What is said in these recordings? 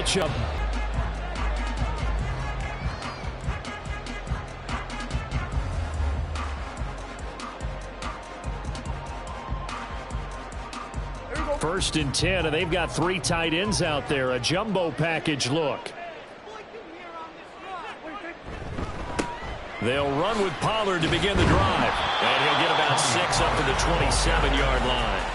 matchup. First and 10, and they've got 3 tight ends out there. A jumbo package look. They'll run with Pollard to begin the drive. And he'll get about 6 up to the 27-yard line.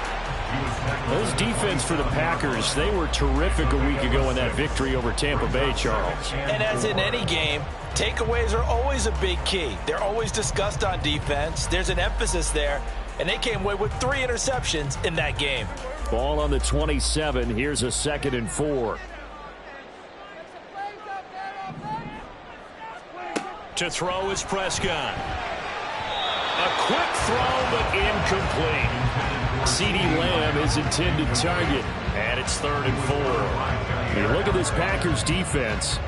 Those defense for the Packers, they were terrific a week ago in that victory over Tampa Bay, Charles. And as in any game, takeaways are always a big key. They're always discussed on defense. There's an emphasis there. And they came away with 3 interceptions in that game. Ball on the 27. Here's a 2nd and 4. To throw is Prescott. A quick throw, but incomplete. CeeDee Lamb is intended target. And it's 3rd and 4. You look at this Packers defense.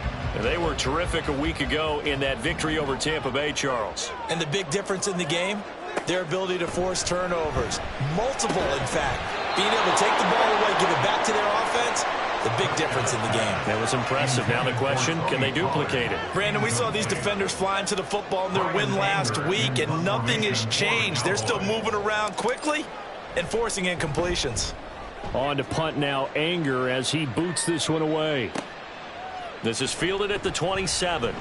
They were terrific a week ago in that victory over Tampa Bay, Charles. And the big difference in the game? Their ability to force turnovers. Multiple, in fact. Being able to take the ball away, give it back to their offense, the big difference in the game. That was impressive. Now the question, can they duplicate it? Brandon, we saw these defenders flying to the football in their win last week, and nothing has changed. They're still moving around quickly and forcing incompletions. On to punt now, Anger, as he boots this one away. This is fielded at the 27.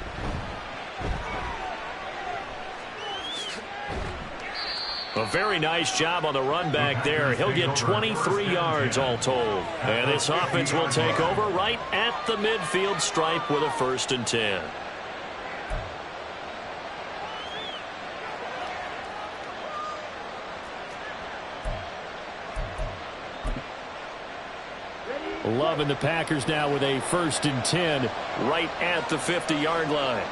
A very nice job on the run back there. He'll get 23 yards all told. And this offense will take over right at the midfield stripe with a 1st and 10. Love and the Packers now with a 1st and 10 right at the 50-yard line.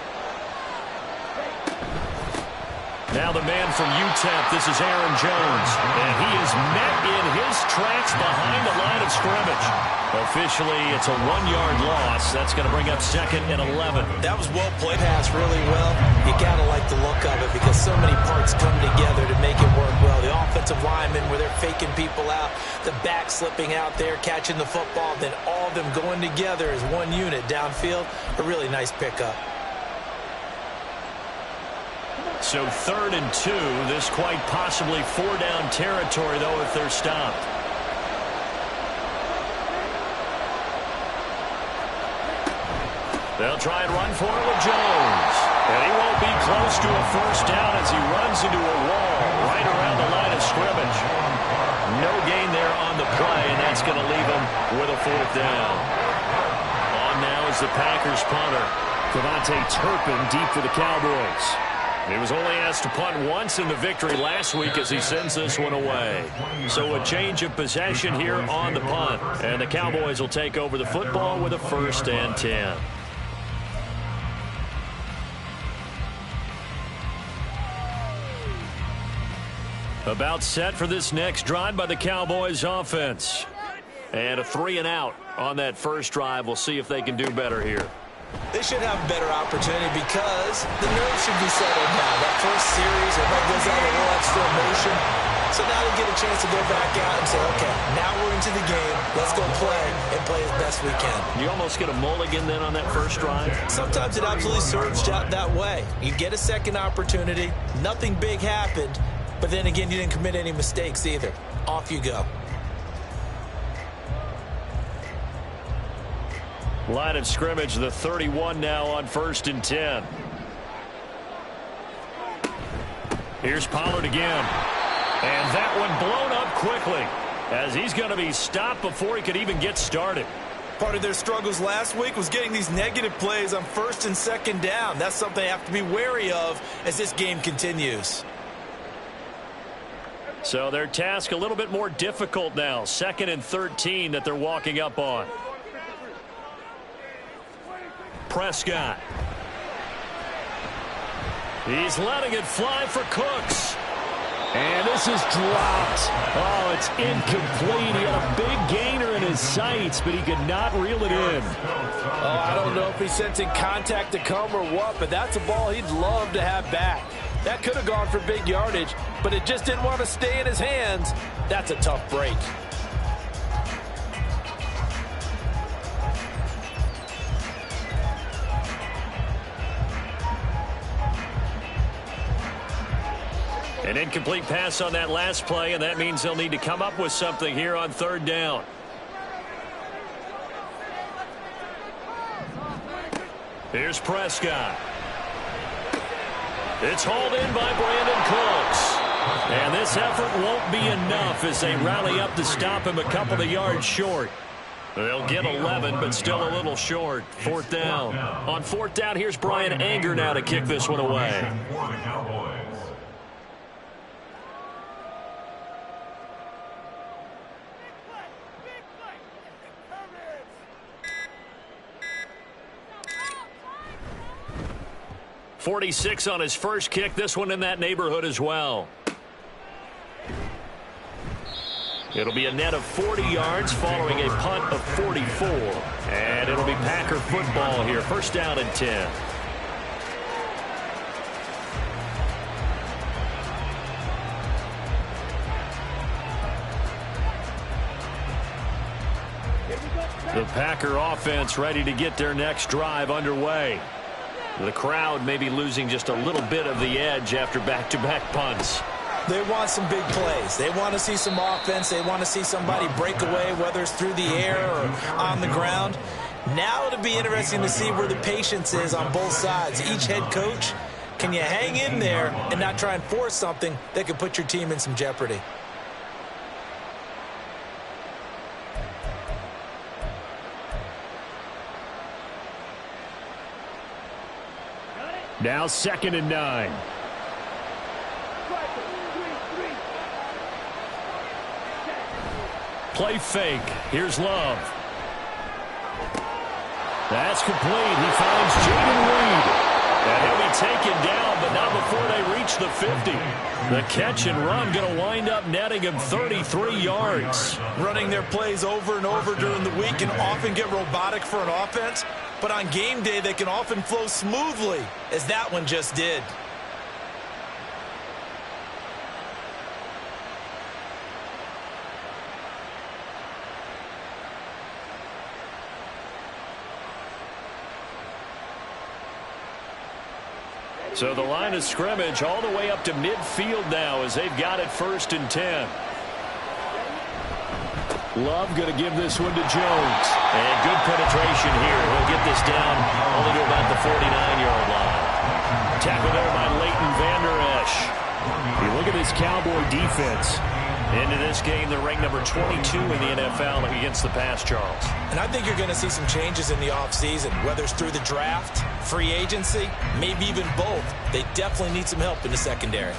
Now the man from UTEP, this is Aaron Jones. And he is met in his tracks behind the line of scrimmage. Officially, it's a 1-yard loss. That's going to bring up 2nd and 11. That was well played. Pass really well. You got to like the look of it because so many parts come together to make it work well. The offensive linemen where they're faking people out, the back slipping out there, catching the football, then all of them going together as one unit downfield. A really nice pickup. So 3rd and 2. This quite possibly 4-down territory, though, if they're stopped. They'll try and run for it with Jones. And he won't be close to a 1st down as he runs into a wall right around the line of scrimmage. No gain there on the play, and that's going to leave him with a 4th down. On now is the Packers punter. Devontae Turpin deep for the Cowboys. He was only asked to punt once in the victory last week as he sends this one away. So a change of possession here on the punt. And the Cowboys will take over the football with a 1st and 10. About set for this next drive by the Cowboys offense. And a 3-and-out on that first drive. We'll see if they can do better here. They should have a better opportunity because the nerves should be settled now. That first series, everybody goes out a little extra emotion. So now they get a chance to go back out and say, okay, now we're into the game. Let's go play and play as best we can. You almost get a mulligan then on that first drive? Sometimes it absolutely serves out that way. You get a second opportunity. Nothing big happened. But then again, you didn't commit any mistakes either. Off you go. Line of scrimmage, the 31 now on 1st and 10. Here's Pollard again. And that one blown up quickly as he's going to be stopped before he could even get started. Part of their struggles last week was getting these negative plays on 1st and 2nd down. That's something they have to be wary of as this game continues. So their task a little bit more difficult now. 2nd and 13 that they're walking up on. Prescott. He's letting it fly for Cooks. And this is dropped. Oh, it's incomplete. He had a big gainer in his sights, but he could not reel it in. Oh, I don't know if he's sensing contact to come or what, but that's a ball he'd love to have back. That could have gone for big yardage, but it just didn't want to stay in his hands. That's a tough break. An incomplete pass on that last play, and that means they'll need to come up with something here on third down. Here's Prescott. It's hauled in by Brandon Cooks. And this effort won't be enough as they rally up to stop him a couple of yards short. They'll get 11, but still a little short. Fourth down. On fourth down, here's Brian Anger now to kick this one away. 46 on his first kick. This one in that neighborhood as well. It'll be a net of 40 yards following a punt of 44. And it'll be Packer football here. First down and 10. The Packer offense ready to get their next drive underway. The crowd may be losing just a little bit of the edge after back-to-back punts. They want some big plays. They want to see some offense. They want to see somebody break away, whether it's through the air or on the ground. Now it'll be interesting to see where the patience is on both sides. Each head coach, can you hang in there and not try and force something that could put your team in some jeopardy? Now 2nd and 9. Play fake. Here's Love. That's complete. He finds Jaden Reed. And he'll be taken down, but not before they reach the 50. The catch and run going to wind up netting him 33 yards. Running their plays over and over during the week can often get robotic for an offense, but on game day they can often flow smoothly, as that one just did. So the line of scrimmage all the way up to midfield now as they've got it 1st and 10. Love going to give this one to Jones. And good penetration here. He'll get this down only to about the 49-yard line. Tackle there by Leighton Vander Esch. You look at this Cowboy defense. Into this game, they're ranked number 22 in the NFL against the pass, Charles. And I think you're going to see some changes in the offseason, whether it's through the draft, free agency, maybe even both. They definitely need some help in the secondary.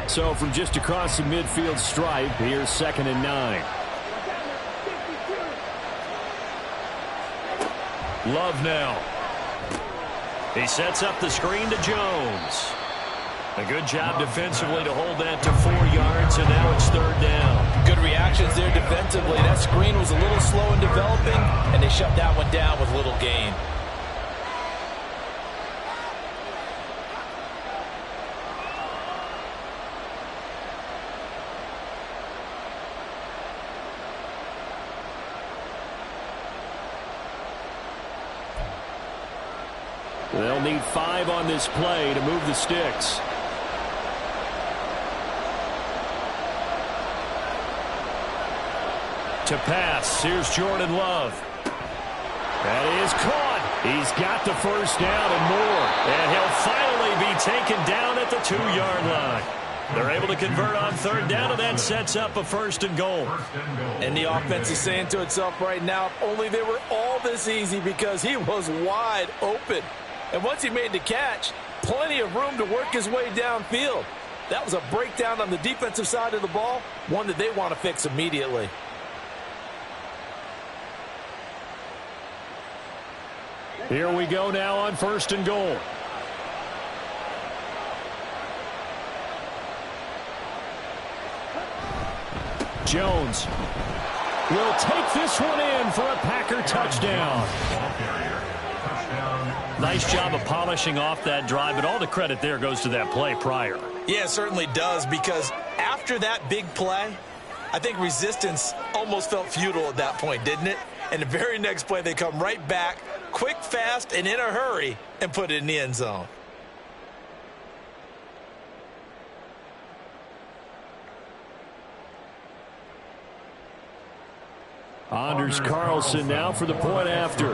So from just across the midfield stripe, here's 2nd and 9. Love now. He sets up the screen to Jones. A good job defensively to hold that to 4 yards, and now it's 3rd down. Good reactions there defensively. That screen was a little slow in developing, and they shut that one down with little gain. They'll need 5 on this play to move the sticks. To pass, here's Jordan Love. That is caught. He's got the first down and more. And he'll finally be taken down at the 2-yard line. They're able to convert on 3rd down, and that sets up a 1st and goal. And the offense is saying to itself right now, if only they were all this easy, because he was wide open. And once he made the catch, plenty of room to work his way downfield. That was a breakdown on the defensive side of the ball, one that they want to fix immediately. Here we go now on 1st and goal. Jones will take this one in for a Packer touchdown. Nice job of polishing off that drive, but all the credit there goes to that play prior. Yeah, it certainly does, because after that big play, I think resistance almost felt futile at that point, didn't it? And the very next play, they come right back, quick, fast, and in a hurry, and put it in the end zone. Anders Carlson now for the point after.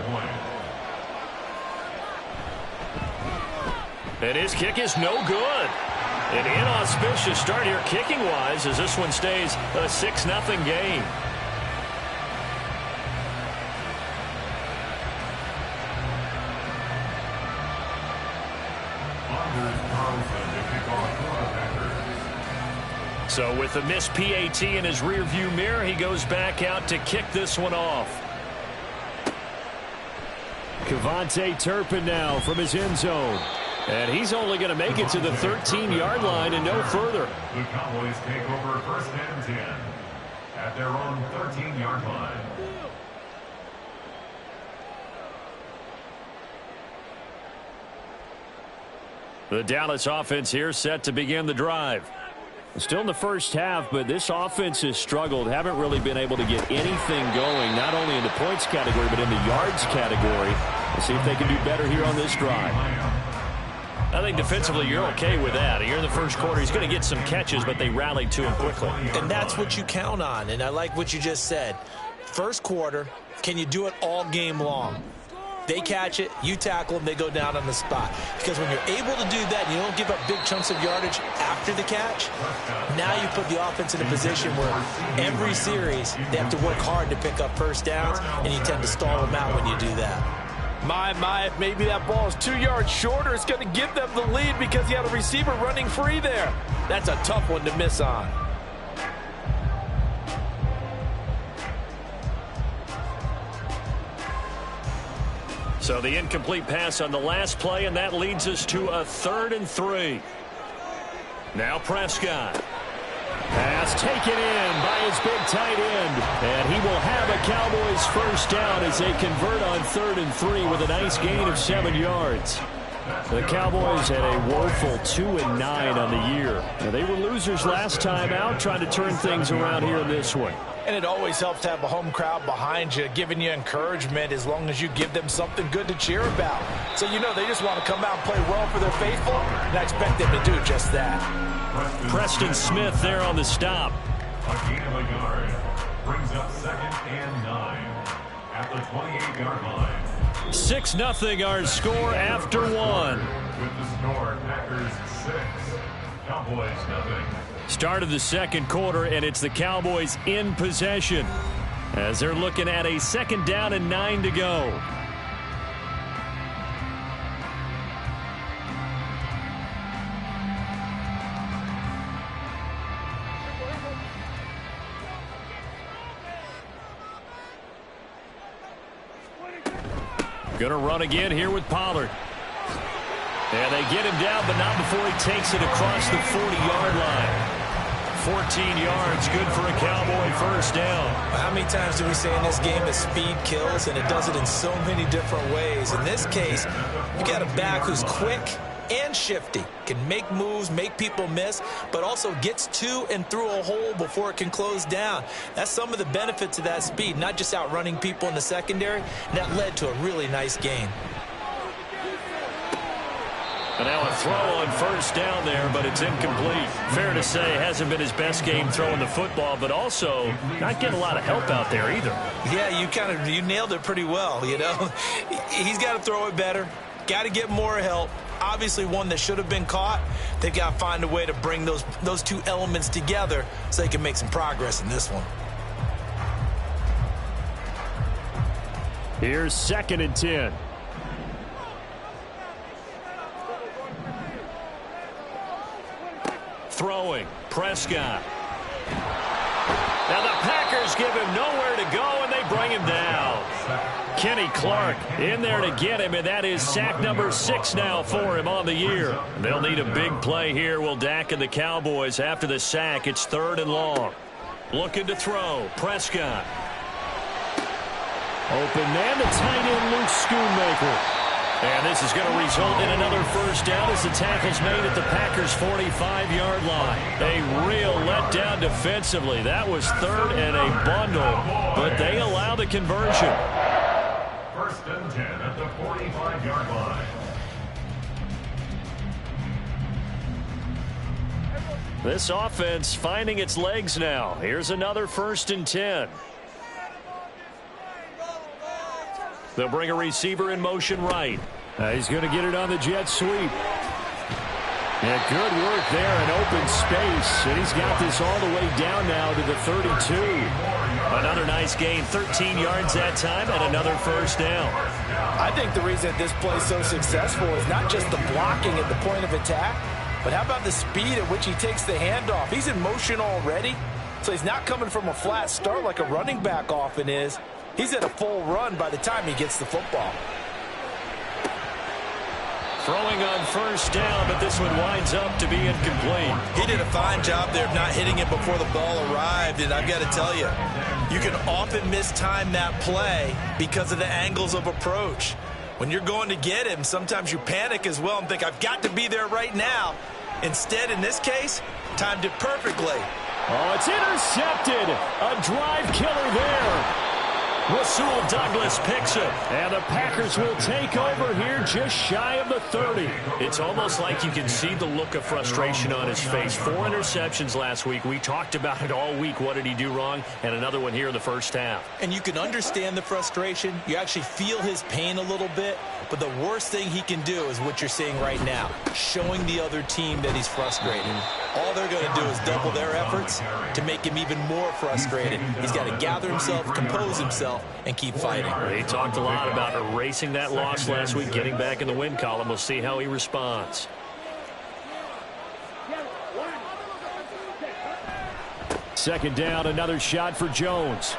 And his kick is no good. An inauspicious start here kicking-wise as this one stays a 6-0 game. So with the missed PAT in his rearview mirror, he goes back out to kick this one off. Kevontae Turpin now from his end zone. And he's only going to make it to the 13-yard line and no further. The Cowboys take over 1st and 10 at their own 13-yard line. The Dallas offense here set to begin the drive. Still in the first half, but this offense has struggled. Haven't really been able to get anything going, not only in the points category, but in the yards category. We'll see if they can do better here on this drive. I think defensively you're okay with that. Here in the first quarter, he's going to get some catches, but they rallied to him quickly. And that's what you count on, and I like what you just said. First quarter, can you do it all game long? They catch it, you tackle them, they go down on the spot. Because when you're able to do that and you don't give up big chunks of yardage after the catch, now you put the offense in a position where every series they have to work hard to pick up first downs, and you tend to stall them out when you do that. If maybe that ball is 2 yards shorter, it's going to give them the lead because he had a receiver running free there. That's a tough one to miss on. So the incomplete pass on the last play, and that leads us to a 3rd and 3. Now Prescott. Pass taken in by his big tight end. And he will have a Cowboys first down as they convert on 3rd and 3 with a nice gain of 7 yards. The Cowboys had a woeful 2-9 on the year. Now, they were losers last time out, trying to turn things around here in this one. And it always helps to have a home crowd behind you, giving you encouragement as long as you give them something good to cheer about. So you know they just want to come out and play well for their faithful, and I expect them to do just that. Preston Smith there on the stop. A gain of a yard brings up 2nd and 9 at the 28-yard line. 6-0 our score after one. With the score, Packers 6, Cowboys nothing. Start of the second quarter, and it's the Cowboys in possession as they're looking at a 2nd down and 9 to go. Going to run again here with Pollard. And they get him down, but not before he takes it across the 40-yard line. 14 yards, good for a Cowboy first down. How many times do we say in this game that speed kills, and it does it in so many different ways? In this case, you got a back who's quick and shifty, can make moves, make people miss, but also gets to and through a hole before it can close down. That's some of the benefits of that speed, not just outrunning people in the secondary, and that led to a really nice gain. And now a throw on first down there, but it's incomplete. Fair to say, hasn't been his best game throwing the football, but also not getting a lot of help out there either. Yeah, you nailed it pretty well, you know. He's got to throw it better, got to get more help. Obviously one that should have been caught. They've got to find a way to bring those two elements together so they can make some progress in this one. Here's 2nd and 10. Throwing, Prescott. Now the Packers give him nowhere to go, and they bring him down. Kenny Clark in there to get him, and that is sack number 6 now for him on the year. They'll need a big play here, will Dak and the Cowboys. After the sack, it's 3rd and long. Looking to throw, Prescott. Open man, the tight end, Luke Schoonmaker. And this is going to result in another first down as the tackle's made at the Packers' 45-yard line. A real letdown defensively. That was 3rd and a bundle, but they allow the conversion. 1st and 10 at the 45-yard line. This offense finding its legs now. Here's another 1st and 10. They'll bring a receiver in motion right. He's going to get it on the jet sweep. And good work there in open space. And he's got this all the way down now to the 32. Another nice gain, 13 yards that time, and another first down. I think the reason this play is so successful is not just the blocking at the point of attack, but how about the speed at which he takes the handoff? He's in motion already, so he's not coming from a flat start like a running back often is. He's at a full run by the time he gets the football. Throwing on first down, but this one winds up to be incomplete. He did a fine job there of not hitting it before the ball arrived, and I've got to tell you, you can often mistime that play because of the angles of approach. When you're going to get him, sometimes you panic as well and think, I've got to be there right now. Instead, in this case, timed it perfectly. Oh, it's intercepted. A drive killer there. Rasul Douglas picks it. And the Packers will take over here just shy of the 30. It's almost like you can see the look of frustration on his face. 4 interceptions last week. We talked about it all week. What did he do wrong? And another one here in the first half. And you can understand the frustration. You actually feel his pain a little bit. But the worst thing he can do is what you're seeing right now, showing the other team that he's frustrated. All they're going to do is double their efforts to make him even more frustrated. He's got to gather himself, compose himself, and keep fighting. He talked a lot about erasing that loss last week, getting back in the win column. We'll see how he responds. Second down, another shot for Jones.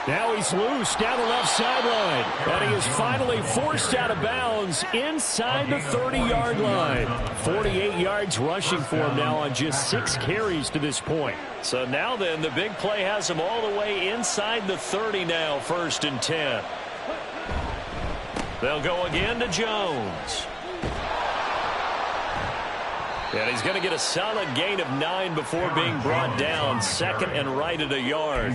Now he's loose down the left sideline. And he is finally forced out of bounds inside the 30-yard line. 48 yards rushing for him now on just 6 carries to this point. So now then, the big play has him all the way inside the 30 now, 1st and 10. They'll go again to Jones. And he's going to get a solid gain of 9 before being brought down. 2nd and right at a yard.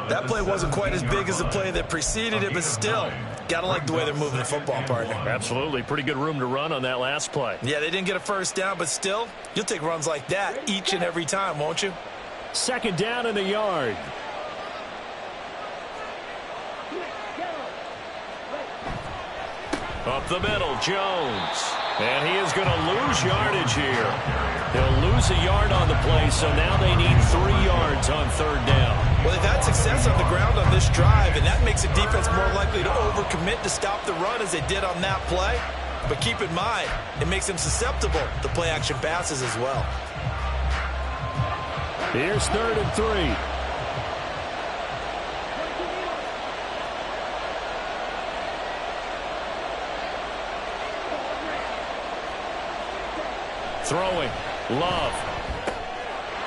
That play wasn't quite as big as the play that preceded it, but still, got to like the way they're moving the football, partner. Absolutely. Pretty good room to run on that last play. Yeah, they didn't get a first down, but still, you'll take runs like that each and every time, won't you? 2nd down in a yard. Up the middle, Jones. And he is going to lose yardage here. He'll lose a yard on the play, so now they need 3 yards on 3rd down. Well, they've had success on the ground on this drive, and that makes a defense more likely to overcommit to stop the run as they did on that play. But keep in mind, it makes them susceptible to play-action passes as well. Here's 3rd and 3. Throwing. Love.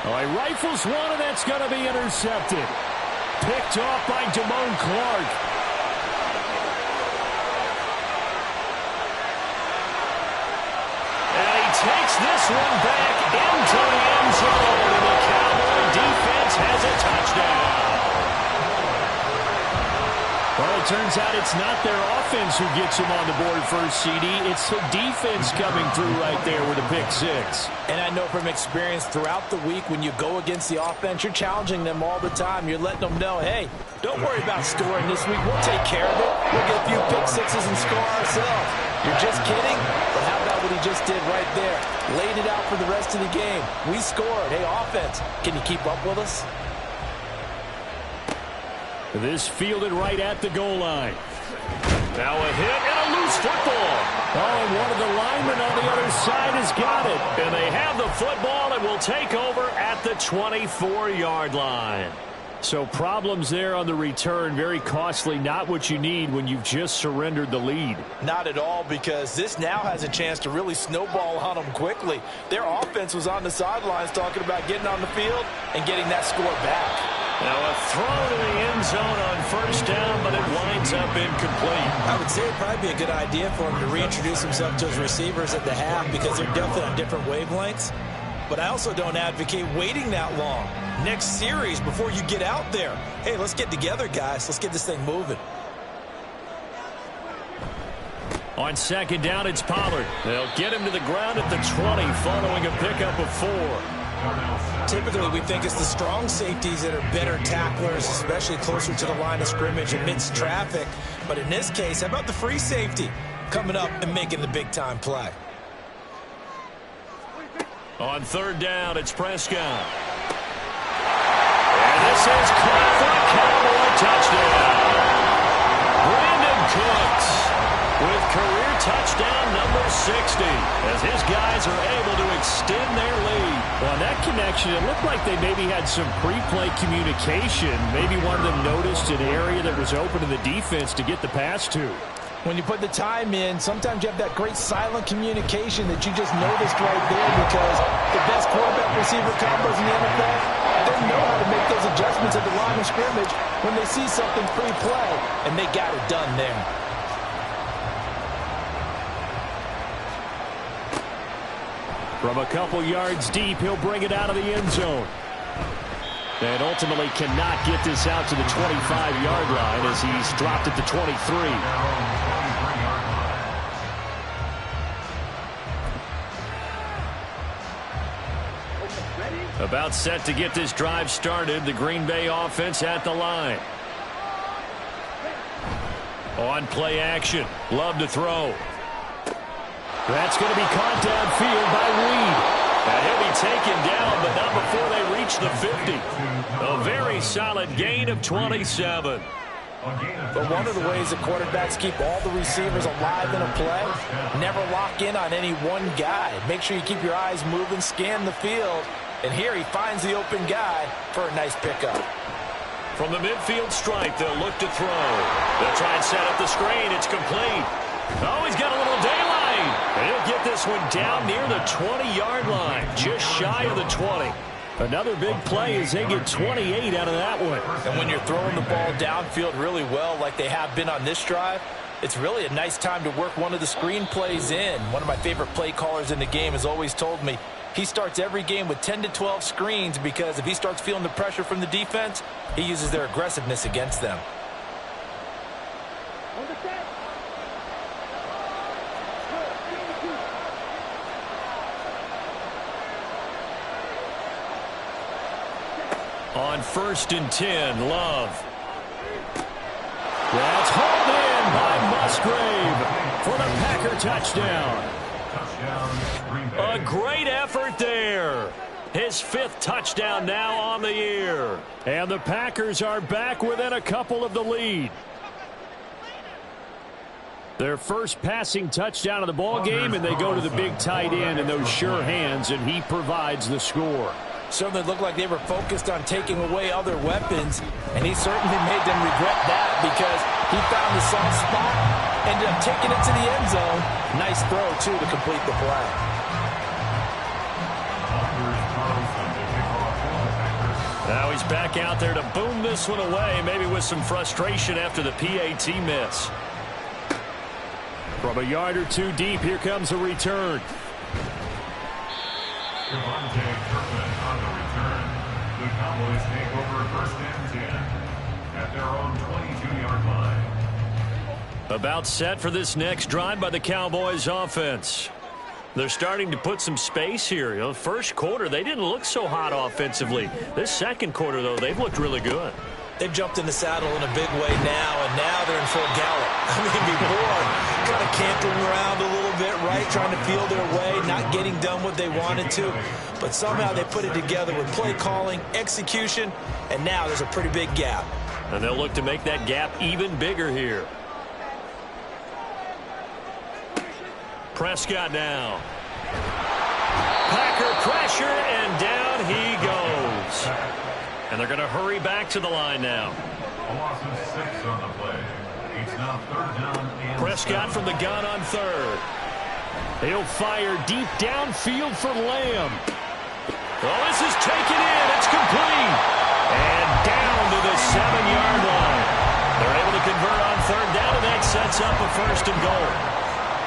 Oh, he rifles one, and that's going to be intercepted. Picked off by Damone Clark. And he takes this one back into the end zone, and the Cowboy defense has a touchdown. Well, it turns out it's not their offense who gets them on the board first, CD. It's the defense coming through right there with a pick 6. And I know from experience throughout the week, when you go against the offense, you're challenging them all the time. You're letting them know, hey, don't worry about scoring this week. We'll take care of it. We'll get a few pick 6s and score ourselves. You're just kidding? But how about what he just did right there? Laid it out for the rest of the game. We scored. Hey, offense, can you keep up with us? This fielded right at the goal line. Now a hit and a loose football. Oh, and one of the linemen on the other side has got it. And they have the football and will take over at the 24-yard line. So problems there on the return. Very costly. Not what you need when you've just surrendered the lead. Not at all, because this now has a chance to really snowball on them quickly. Their offense was on the sidelines talking about getting on the field and getting that score back. Now a throw to the end zone on 1st down, but it winds up incomplete. I would say it'd probably be a good idea for him to reintroduce himself to his receivers at the half because they're definitely on different wavelengths. But I also don't advocate waiting that long. Next series before you get out there. Hey, let's get together, guys. Let's get this thing moving. On 2nd down, it's Pollard. They'll get him to the ground at the 20 following a pickup of 4. Typically, we think it's the strong safeties that are better tacklers, especially closer to the line of scrimmage amidst traffic. But in this case, how about the free safety coming up and making the big-time play? On third down, it's Prescott. And this is caught for a Cowboy touchdown. Brandon Cooks with career touchdown number 60 as his guys are able to extend their lead. Well, on that connection, it looked like they maybe had some pre-play communication. Maybe one of them noticed an area that was open to the defense to get the pass to. When you put the time in, sometimes you have that great silent communication that you just noticed right there, because the best quarterback-receiver combos in the NFL, they know how to make those adjustments at the line of scrimmage when they see something pre-play, and they got it done there. From a couple yards deep, he'll bring it out of the end zone. And ultimately cannot get this out to the 25-yard line as he's dropped at the 23. About set to get this drive started, the Green Bay offense at the line. On play action, Love to throw. That's going to be caught downfield by Reed. And he'll be taken down, but not before they reach the 50. A very solid gain of 27. But one of the ways that quarterbacks keep all the receivers alive in a play, never lock in on any one guy. Make sure you keep your eyes moving, scan the field. And here he finds the open guy for a nice pickup. From the midfield stripe, they'll look to throw. They'll try and set up the screen. It's complete. Oh, he's got a little daylight. And he'll get this one down near the 20-yard line, just shy of the 20. Another big play as they get 28 out of that one. And when you're throwing the ball downfield really well like they have been on this drive, it's really a nice time to work one of the screen plays in. One of my favorite play callers in the game has always told me he starts every game with 10 to 12 screens, because if he starts feeling the pressure from the defense, he uses their aggressiveness against them. On 1st and 10, Love. That's hauled in by Musgrave for the Packer touchdown. A great effort there. His 5th touchdown now on the year. And the Packers are back within a couple of the lead. Their first passing touchdown of the ball game, and they go to the big tight end in those sure hands, and he provides the score. Certainly looked like they were focused on taking away other weapons, and he certainly made them regret that, because he found the soft spot, ended up taking it to the end zone. Nice throw, too, to complete the play. Now he's back out there to boom this one away, maybe with some frustration after the PAT miss. From a yard or two deep, here comes a return. On the return, the Cowboys take over 1st and 10 at their own 22-yard line. About set for this next drive by the Cowboys offense. They're starting to put some space here. You know, first quarter, they didn't look so hot offensively. This second quarter, though, they've looked really good. They've jumped in the saddle in a big way now, and now they're in full gallop. I mean, before, kind of cantering around a little bit, right, trying to feel their way, not getting done what they wanted to. But somehow they put it together with play calling, execution, and now there's a pretty big gap. And they'll look to make that gap even bigger here. Prescott now. Packer pressure, and down he goes. And they're going to hurry back to the line now. A loss of 6 on the play. It's now 3rd down and Prescott from the gun on 3rd. He'll fire deep downfield for Lamb. Oh, this is taken in. It's complete. And down to the 7-yard line. They're able to convert on 3rd down, and that sets up a 1st and goal.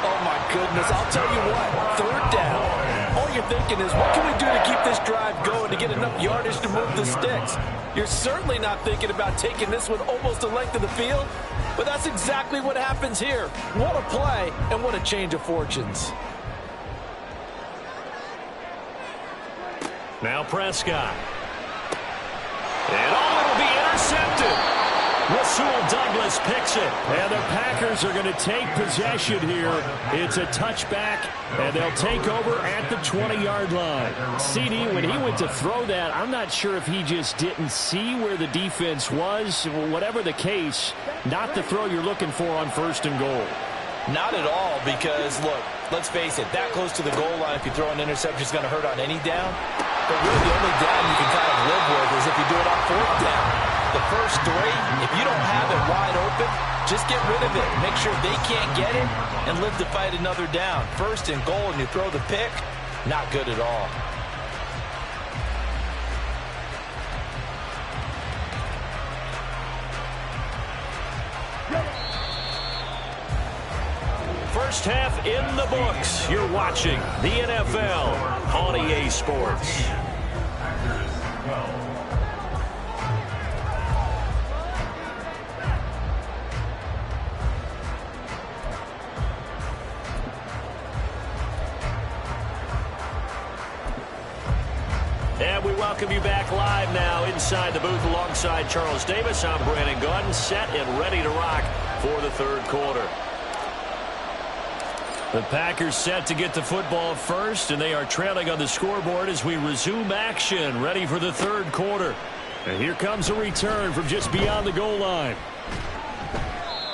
Oh, my goodness. I'll tell you what, 3rd down. All you're thinking is, what can we do to keep this drive going to get enough yardage to move the sticks? You're certainly not thinking about taking this one almost the length of the field, but that's exactly what happens here. What a play, and what a change of fortunes. Now Prescott. And it'll be intercepted. Rasul Douglas picks it. And the Packers are going to take possession here. It's a touchback, and they'll take over at the 20-yard line. CD, when he went to throw that, I'm not sure if he just didn't see where the defense was. Whatever the case, not the throw you're looking for on 1st and goal. Not at all, because, look, let's face it, that close to the goal line, if you throw an interception, is going to hurt on any down. But really, the only down you can kind of live with is if you do it on 4th down. The first 3, if you don't have it wide open, just get rid of it. Make sure they can't get it and live to fight another down. 1st and goal, and you throw the pick, not good at all. First half in the books. You're watching the NFL on EA Sports. And we welcome you back live now inside the booth alongside Charles Davis. I'm Brandon Gaudin, set and ready to rock for the 3rd quarter. The Packers set to get the football first, and they are trailing on the scoreboard as we resume action, ready for the 3rd quarter. And here comes a return from just beyond the goal line.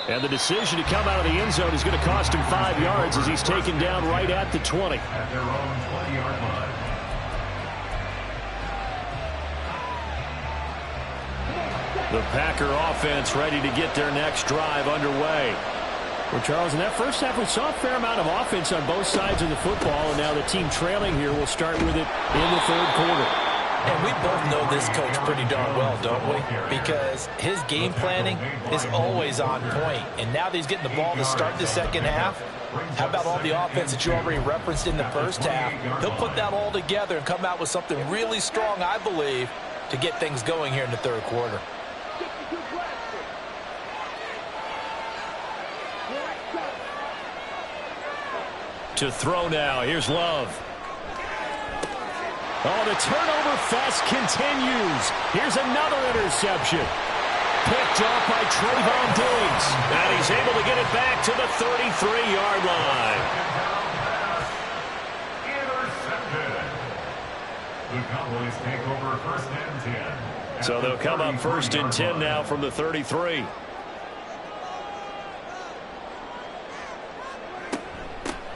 And the decision to come out of the end zone is going to cost him 5 yards as he's taken down right at the 20. At their own 20-yard line. The Packer offense ready to get their next drive underway. Well, Charles, in that first half, we saw a fair amount of offense on both sides of the football, and now the team trailing here will start with it in the 3rd quarter. And we both know this coach pretty darn well, don't we? Because his game planning is always on point. And now that he's getting the ball to start the 2nd half, how about all the offense that you already referenced in the first half? He'll put that all together and come out with something really strong, I believe, to get things going here in the 3rd quarter. To throw now. Here's Love. Oh, the turnover fest continues. Here's another interception. Picked off by Trayvon Diggs. And he's able to get it back to the 33-yard line. Intercepted. The Cowboys take over 1st and 10. So they'll come up 1st and 10 now from the 33.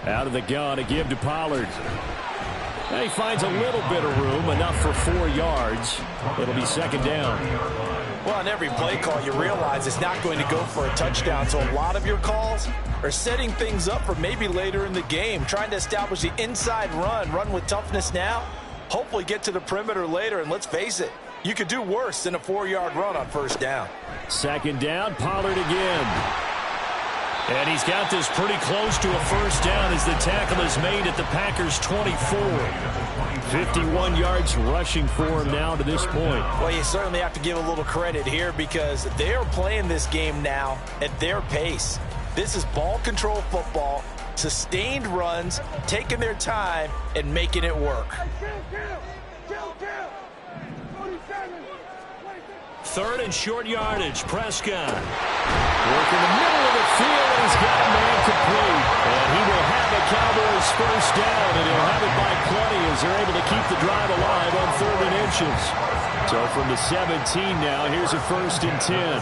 Out of the gun, a give to Pollard. And he finds a little bit of room, enough for 4 yards. It'll be 2nd down. Well, on every play call, you realize it's not going to go for a touchdown. So a lot of your calls are setting things up for maybe later in the game, trying to establish the inside run with toughness now, hopefully get to the perimeter later. And let's face it, you could do worse than a 4-yard run on 1st down. 2nd down, Pollard again. And he's got this pretty close to a 1st down as the tackle is made at the Packers' 24. 51 yards rushing for him now to this point. Well, you certainly have to give a little credit here because they are playing this game now at their pace. This is ball control football, sustained runs, taking their time and making it work. 3rd and short yardage. Prescott. Work in the middle of the field, and he's got a man complete. And he will have the Cowboys 1st down, and he'll have it by plenty as they're able to keep the drive alive on 3rd and inches. So from the 17 now, here's a 1st and 10.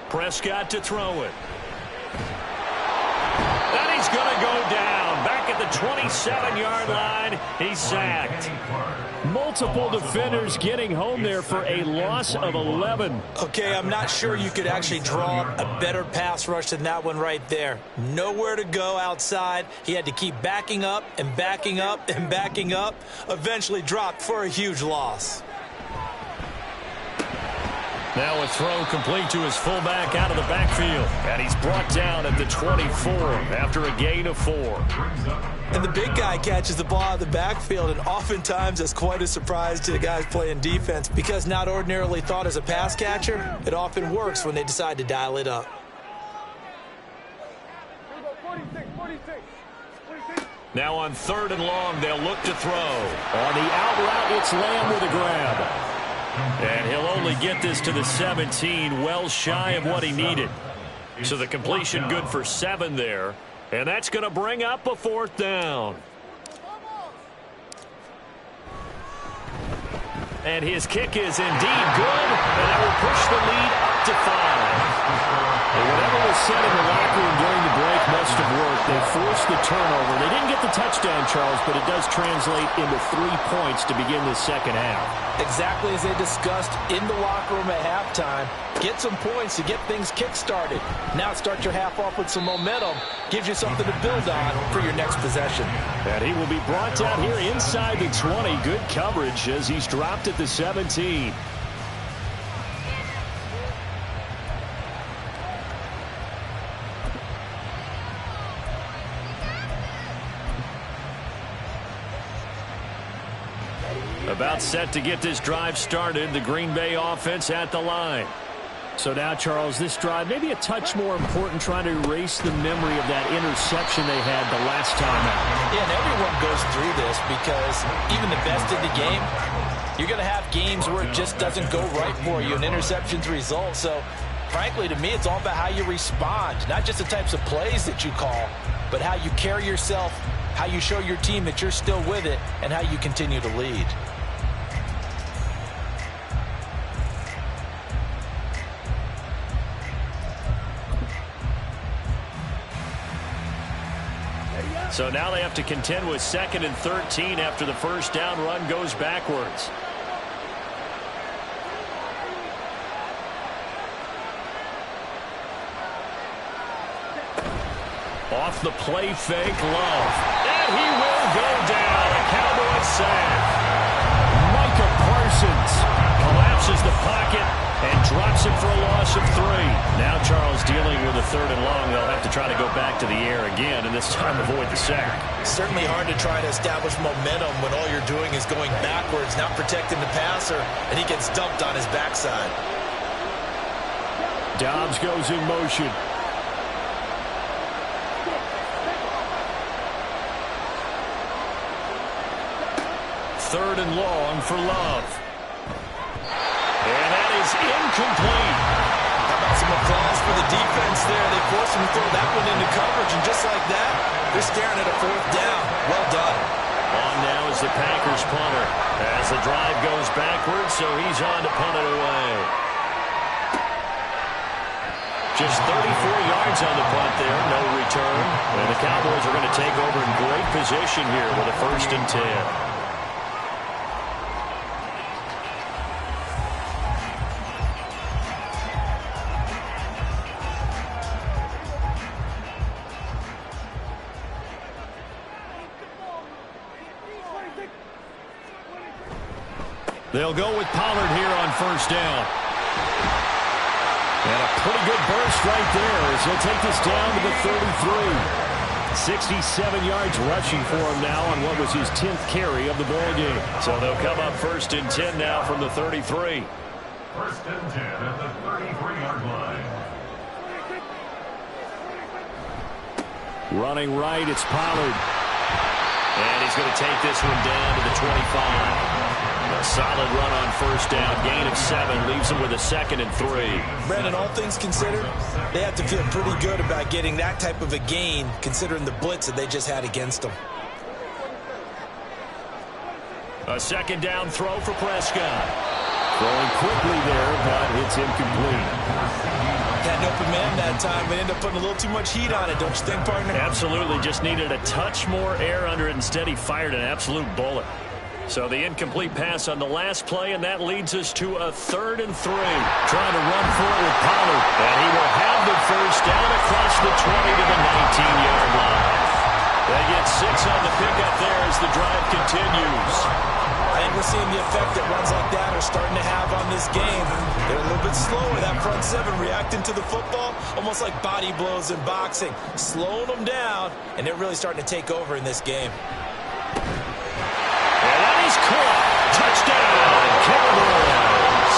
Prescott to throw it. And he's going to go down. Back at the 27-yard line, he's sacked. Multiple defenders getting home there for a loss of 11. Okay, I'm not sure you could actually draw a better pass rush than that one right there. Nowhere to go outside. He had to keep backing up and backing up and backing up. Eventually dropped for a huge loss. Now a throw complete to his fullback out of the backfield. And he's brought down at the 24 after a gain of 4. And the big guy catches the ball out of the backfield, and oftentimes that's quite a surprise to the guys playing defense because not ordinarily thought as a pass catcher, it often works when they decide to dial it up. Now on 3rd and long, they'll look to throw. On the out route, it's Lamb with a grab. And he'll only get this to the 17, well shy of what he needed. So the completion good for 7 there. And that's going to bring up a 4th down. And his kick is indeed good, and it will push the lead up to 5. And whatever was said in the locker room during the break must have worked. They forced the turnover. They didn't get the touchdown, Charles, but it does translate into 3 points to begin the second half. Exactly as they discussed in the locker room at halftime. Get some points to get things kick-started. Now start your half off with some momentum. Gives you something to build on for your next possession. And he will be brought down here inside the 20. Good coverage as he's dropped at the 17. About set to get this drive started. The Green Bay offense at the line. So now, Charles, this drive maybe a touch more important, trying to erase the memory of that interception they had the last time out. Yeah, and everyone goes through this because even the best in the game, you're going to have games where it just doesn't go right for you, and interceptions result. So, frankly, to me, it's all about how you respond, not just the types of plays that you call, but how you carry yourself, how you show your team that you're still with it, and how you continue to lead. So now they have to contend with 2nd and 13 after the first down run goes backwards. Off the play fake, Love. And he will go down. A Cowboy sack. Micah Parsons collapses the pocket and drops it for a loss of 3. Now Charles dealing with a 3rd and long. They'll have to try to go back to the air again, and this time avoid the sack. Certainly hard to try to establish momentum when all you're doing is going backwards, not protecting the passer, and he gets dumped on his backside. Dobbs goes in motion. Third and long for Love. And that is incomplete. How about some applause for the defense there? They forced him to throw that one into coverage, and just like that, they're staring at a 4th down. Well done. On now is the Packers punter as the drive goes backwards, so he's on to punt it away. Just 34 yards on the punt there, no return. And the Cowboys are going to take over in great position here with a 1st and 10. They'll go with Pollard here on 1st down. And a pretty good burst right there as he'll take this down to the 33. 67 yards rushing for him now on what was his 10th carry of the ball game. So they'll come up 1st and 10 now from the 33. 1st and 10 at the 33-yard line. Running right, it's Pollard. And he's going to take this one down to the 25. A solid run on 1st down. Gain of 7 leaves him with a 2nd and 3. Brandon, all things considered, they have to feel pretty good about getting that type of a gain, considering the blitz that they just had against them. A 2nd down throw for Prescott. Throwing quickly there, but it's incomplete. Had an open man that time, but ended up putting a little too much heat on it, don't you think, partner? Absolutely. Just needed a touch more air under it. Instead, he fired an absolute bullet. So the incomplete pass on the last play, and that leads us to a 3rd and 3. Trying to run for it with Pollard. And he will have the 1st down across the 20 to the 19-yard line. They get 6 on the pickup there as the drive continues. I think we're seeing the effect that runs like that are starting to have on this game. They're a little bit slower, that front 7 reacting to the football, almost like body blows in boxing, slowing them down, and they're really starting to take over in this game. He's caught. Touchdown, Cowboys.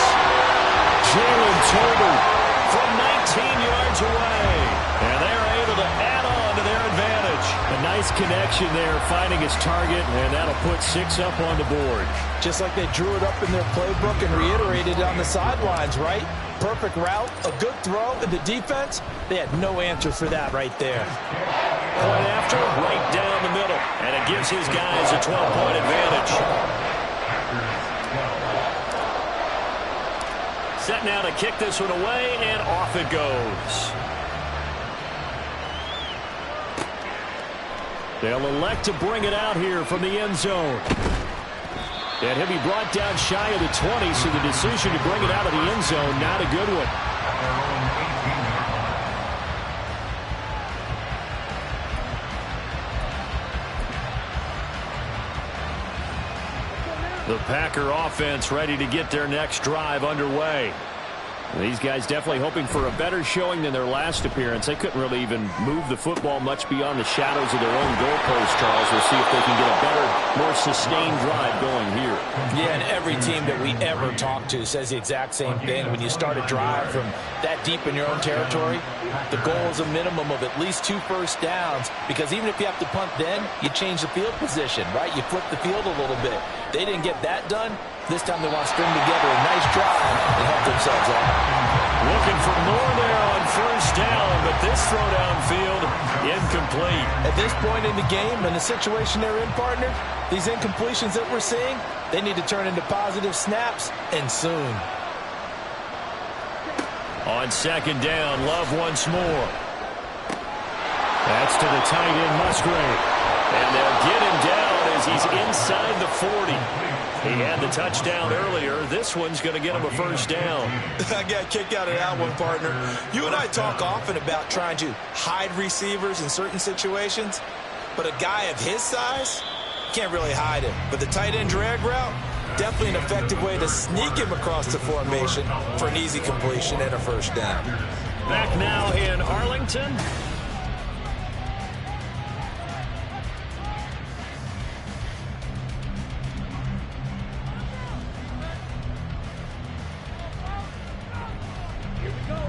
Jalen Tolbert from 19 yards away. And they're able to add on to their advantage. A nice Nice connection there, finding his target, and that'll put 6 up on the board. Just like they drew it up in their playbook and reiterated it on the sidelines, right? Perfect route, a good throw, and the defense, they had no answer for that right there. Point after, right down the middle, and it gives his guys a 12-point advantage. Set now to kick this one away, and off it goes. They'll elect to bring it out here from the end zone. And he'll be brought down shy of the 20, so the decision to bring it out of the end zone, not a good one. The Packer offense ready to get their next drive underway. These guys definitely hoping for a better showing than their last appearance. They couldn't really even move the football much beyond the shadows of their own goalpost, Charles. We'll see if they can get a better, more sustained drive going here. Yeah, and every team that we ever talk to says the exact same thing. When you start a drive from that deep in your own territory, the goal is a minimum of at least 2 first downs, because even if you have to punt then, you change the field position, right? You flip the field a little bit. They didn't get that done. This time they want to string together a nice drive and help themselves out. Looking for more there on first down, but this throw downfield, incomplete. At this point in the game and the situation they're in, partner, these incompletions that we're seeing, they need to turn into positive snaps, and soon. On second down, Love once more. That's to the tight end, Musgrave. And they'll get him down as he's inside the 40. He had the touchdown earlier. This one's going to get him a first down. I got a kick out of that one, partner. You and I talk often about trying to hide receivers in certain situations, but a guy of his size can't really hide him. But the tight end drag route, definitely an effective way to sneak him across the formation for an easy completion and a first down. Back now in Arlington.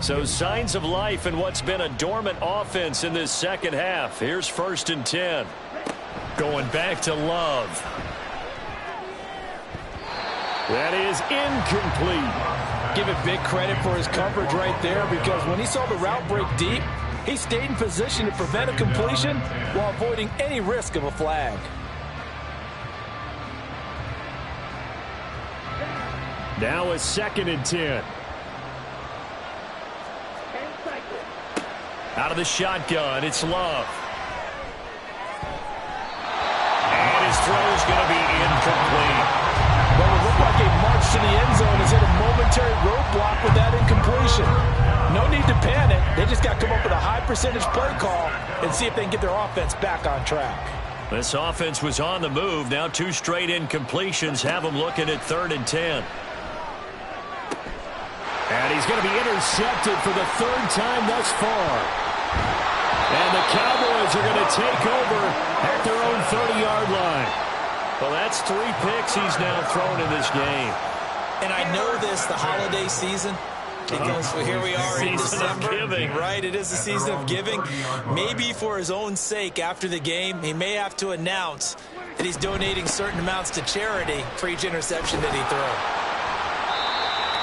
So signs of life in what's been a dormant offense in this second half. Here's 1st and 10. Going back to Love. That is incomplete. Give it big credit for his coverage right there, because when he saw the route break deep, he stayed in position to prevent a completion while avoiding any risk of a flag. Now a 2nd and 10. Out of the shotgun, it's Love. And his throw is going to be incomplete. Well, it looked like a march to the end zone has hit a momentary roadblock with that incompletion. No need to panic. They just got to come up with a high percentage play call and see if they can get their offense back on track. This offense was on the move. Now 2 straight incompletions have them looking at 3rd and 10. And he's going to be intercepted for the 3rd time thus far. And the Cowboys are going to take over at their own 30-yard line. Well, that's 3 picks he's now thrown in this game. And I know this, the holiday season, because here we are in December, right? It is the season of giving. Maybe for his own sake, after the game, he may have to announce that he's donating certain amounts to charity for each interception that he throws.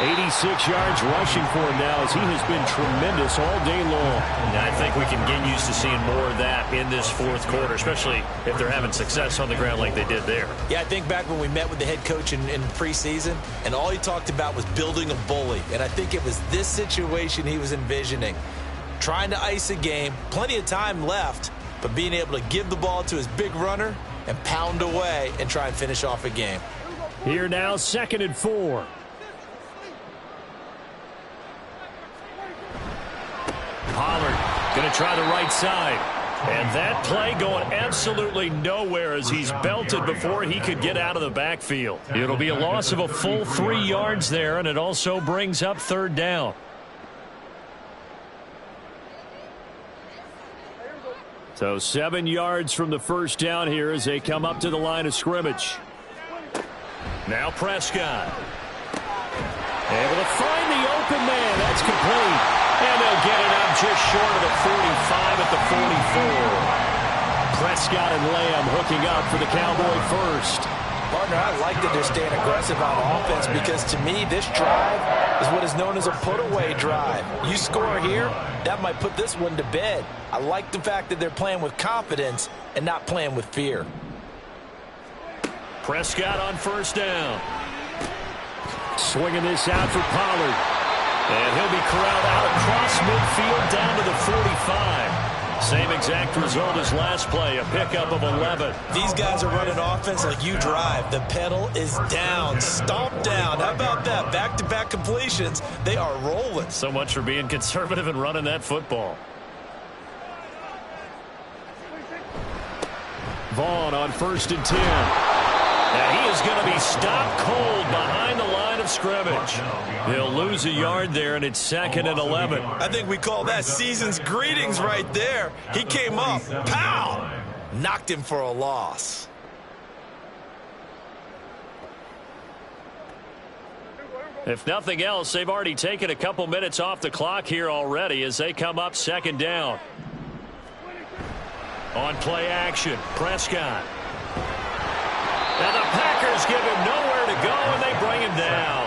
86 yards rushing for him now, as he has been tremendous all day long. And I think we can get used to seeing more of that in this 4th quarter, especially if they're having success on the ground like they did there. Yeah, I think back when we met with the head coach in preseason, and all he talked about was building a bully. And I think it was this situation he was envisioning. Trying to ice a game, plenty of time left, but being able to give the ball to his big runner and pound away and try and finish off a game. Here now, 2nd and 4. Pollard going to try the right side. And that play going absolutely nowhere as he's belted before he could get out of the backfield. It'll be a loss of a full 3 yards there, and it also brings up 3rd down. So 7 yards from the first down here as they come up to the line of scrimmage. Now Prescott. Able to find the open man. That's complete. And they'll get it up just short of the 45 at the 44. Prescott and Lamb hooking up for the Cowboy first. Partner, I like that they're staying aggressive on offense because to me, this drive is what is known as a put-away drive. You score here, that might put this one to bed. I like the fact that they're playing with confidence and not playing with fear. Prescott on first down. Swinging this out for Pollard. And he'll be corralled out across midfield down to the 45. Same exact result as last play, a pickup of 11. These guys are running offense like you drive. The pedal is down, stomp down. How about that? Back-to-back completions. They are rolling. So much for being conservative and running that football. Vaughn on first and 10. And he is going to be stopped cold behind the line of scrimmage. He'll lose a yard there, and it's 2nd and 11. I think we call that season's greetings right there. He came up, pow! Knocked him for a loss. If nothing else, they've already taken a couple minutes off the clock here already as they come up 2nd down. On play action, Prescott. And the Packers give him nowhere to go, and they bring him down.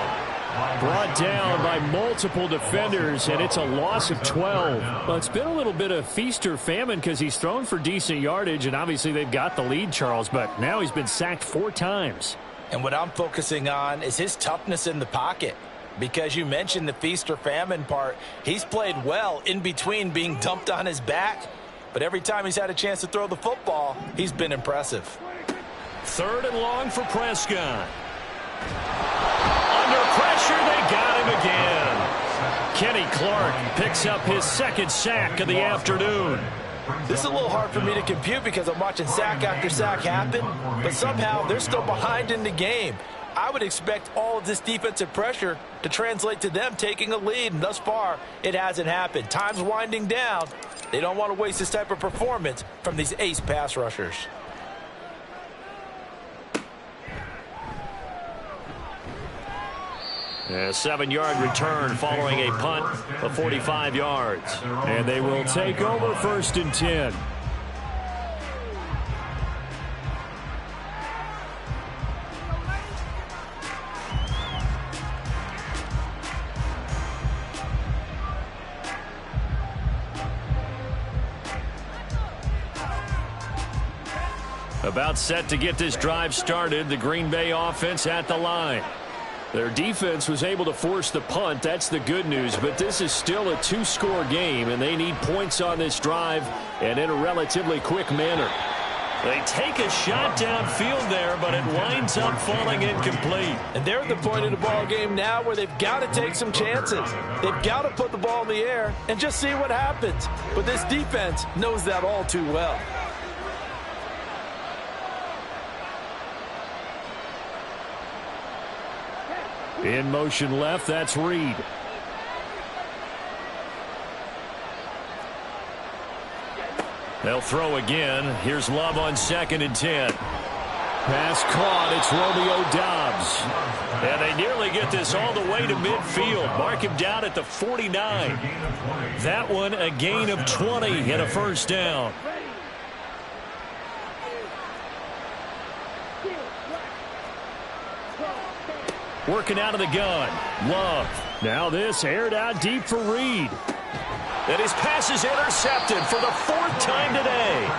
Brought down by multiple defenders, and it's a loss of 12. Well, it's been a little bit of feast or famine because he's thrown for decent yardage, and obviously they've got the lead, Charles, but now he's been sacked 4 times. And what I'm focusing on is his toughness in the pocket. Because you mentioned the feast or famine part, he's played well in between being dumped on his back. But every time he's had a chance to throw the football, he's been impressive. 3rd and long for Prescott. Under pressure, they got him again. Kenny Clark picks up his 2nd sack of the afternoon. This is a little hard for me to compute because I'm watching sack after sack happen, but somehow they're still behind in the game. I would expect all of this defensive pressure to translate to them taking a lead, and thus far, it hasn't happened. Time's winding down. They don't want to waste this type of performance from these ace pass rushers. A 7-yard return following a punt of 45 yards. And they will take over 1st and 10. About set to get this drive started, the Green Bay offense at the line. Their defense was able to force the punt. That's the good news, but this is still a 2-score game, and they need points on this drive and in a relatively quick manner. They take a shot downfield there, but it winds up falling incomplete. And they're at the point of the ball game now where they've got to take some chances. They've got to put the ball in the air and just see what happens. But this defense knows that all too well. In motion left, that's Reed. They'll throw again. Here's Love on 2nd and 10. Pass caught. It's Romeo Doubs. And they nearly get this all the way to midfield. Mark him down at the 49. That one a gain of 20 and a 1st down. Working out of the gun. Love. Now this aired out deep for Reed. And his pass is intercepted for the 4th time today.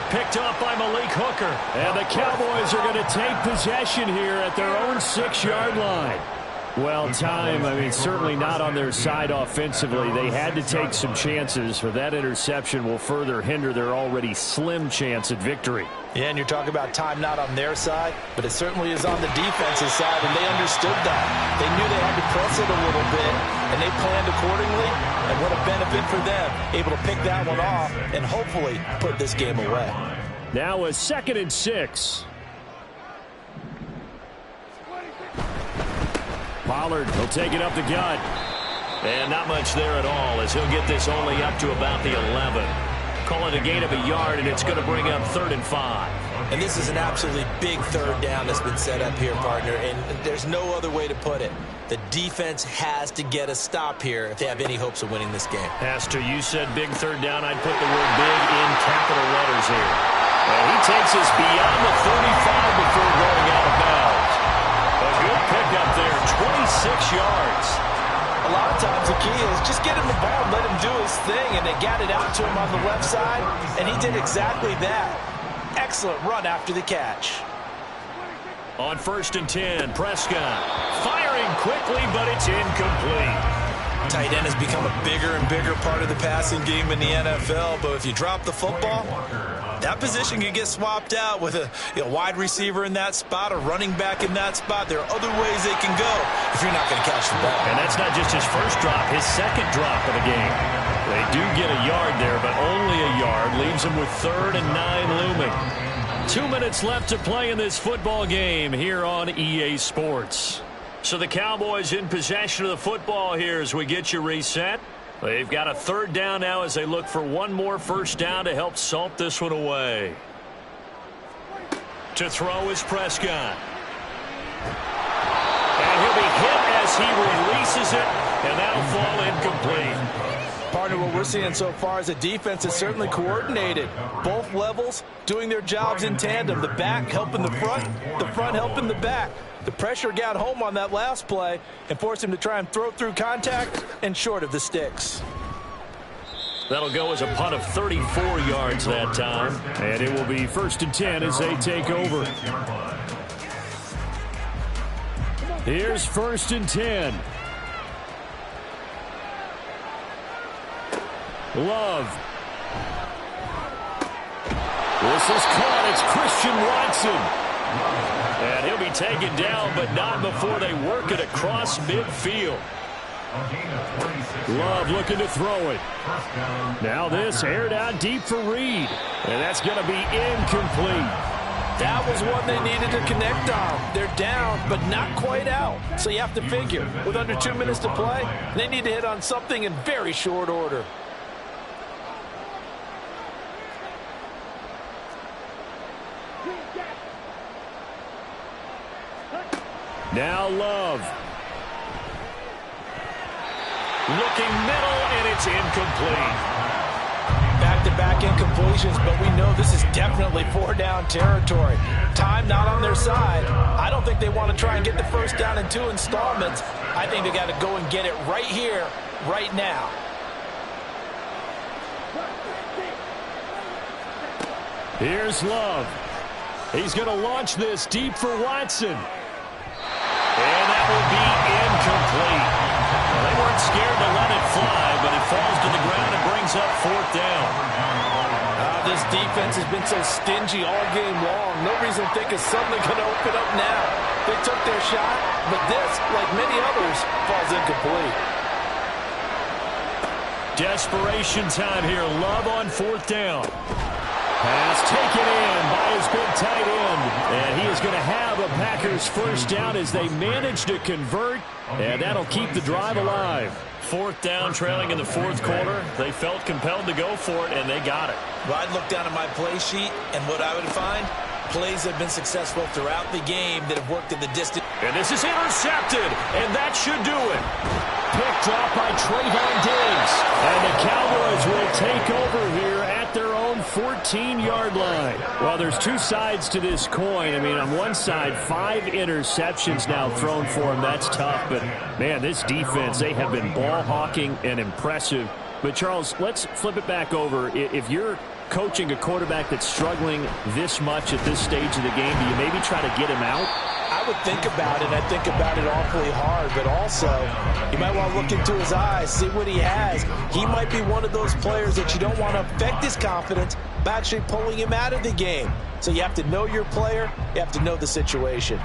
Picked off by Malik Hooker. And the Cowboys are going to take possession here at their own 6-yard line. Well, certainly not on their side offensively. They had to take some chances, but that interception will further hinder their already slim chance at victory. Yeah, and you're talking about time not on their side, but it certainly is on the defensive side, and they understood that. They knew they had to press it a little bit, and they planned accordingly, and what a benefit for them, able to pick that one off and hopefully put this game away. Now a 2nd and 6. Pollard will take it up the gut. And not much there at all as he'll get this only up to about the 11. Call it a gain of a yard, and it's going to bring up 3rd and 5. And this is an absolutely big third down that's been set up here, partner, and there's no other way to put it. The defense has to get a stop here if they have any hopes of winning this game. Pastor, you said big third down. I'd put the word big in capital letters here. And he takes us beyond the 35 before going out of bounds. A good pickup there, 26 yards. A lot of times the key is just get him the ball and let him do his thing, and they got it out to him on the left side, and he did exactly that. Excellent run after the catch. On 1st and 10, Prescott firing quickly, but it's incomplete. Tight end has become a bigger and bigger part of the passing game in the NFL, but if you drop the football, that position can get swapped out with a wide receiver in that spot, a running back in that spot. There are other ways they can go if you're not going to catch the ball. And that's not just his first drop, his second drop of the game. They do get a yard there, but only a yard. Leaves them with 3rd and 9 looming. 2 minutes left to play in this football game here on EA Sports. So the Cowboys in possession of the football here as we get you reset. They've got a 3rd down now as they look for one more first down to help salt this one away. To throw is Prescott. And he'll be hit as he releases it, and that'll fall incomplete. Partner, what we're seeing so far is the defense is certainly coordinated. Both levels doing their jobs in tandem. The back helping the front helping the back. The pressure got home on that last play and forced him to try and throw through contact and short of the sticks. That'll go as a punt of 34 yards that time. And it will be 1st and 10 as they take over. Here's 1st and 10. Love. This is caught. It's Christian Watson. And he'll be taken down, but not before they work it across midfield. Love looking to throw it. Now this aired out deep for Reed. And that's going to be incomplete. That was one they needed to connect on. They're down, but not quite out. So you have to figure, with under 2 minutes to play, they need to hit on something in very short order. Now Love. Looking middle, and it's incomplete. Back-to-back incompletions, but we know this is definitely 4-down territory. Time not on their side. I don't think they want to try and get the first down in 2 installments. I think they got to go and get it right here, right now. Here's Love. He's going to launch this deep for Watson. And that will be incomplete. Well, they weren't scared to let it fly, but it falls to the ground and brings up 4th down. This defense has been so stingy all game long. No reason to think it's suddenly going to open up now. They took their shot, but this, like many others, falls incomplete. Desperation time here. Love on 4th down. Pass taken in by his big tight end. And he is going to have a Packers first down as they manage to convert. And that'll keep the drive alive. 4th down, trailing in the 4th quarter. They felt compelled to go for it, and they got it. Well, I'd look down at my play sheet, and what I would find, plays have been successful throughout the game that have worked in the distance. And this is intercepted, and that should do it. Picked off by Trayvon Diggs. And the Cowboys will take over here at their own 14-yard line. Well, there's two sides to this coin. I mean, on one side, 5 interceptions now thrown for him. That's tough. But, man, this defense, they have been ball hawking and impressive. But, Charles, let's flip it back over. If you're coaching a quarterback that's struggling this much at this stage of the game, do you maybe try to get him out? I would think about it. I think about it awfully hard, but also you might want to look into his eyes, see what he has. He might be one of those players that you don't want to affect his confidence by actually pulling him out of the game. So you have to know your player. You have to know the situation.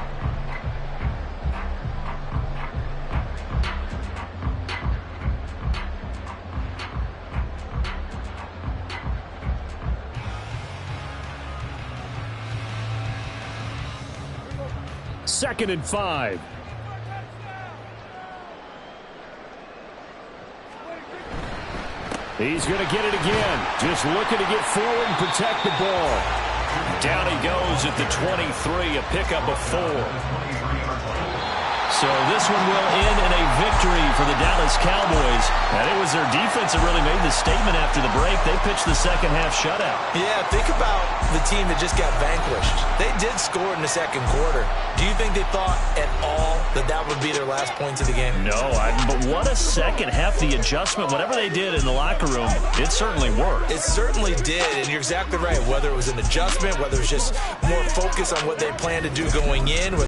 Second and 5. He's going to get it again. Just looking to get forward and protect the ball. Down he goes at the 23, a pickup of 4. So this one will end in a victory for the Dallas Cowboys. And it was their defense that really made the statement after the break. They pitched the second half shutout. Yeah, think about the team that just got vanquished. They did score in the second quarter. Do you think they thought at all that that would be their last points of the game? No, but what a second half. The adjustment, whatever they did in the locker room, it certainly worked. It certainly did, and you're exactly right. Whether it was an adjustment, whether it was just more focus on what they planned to do going in,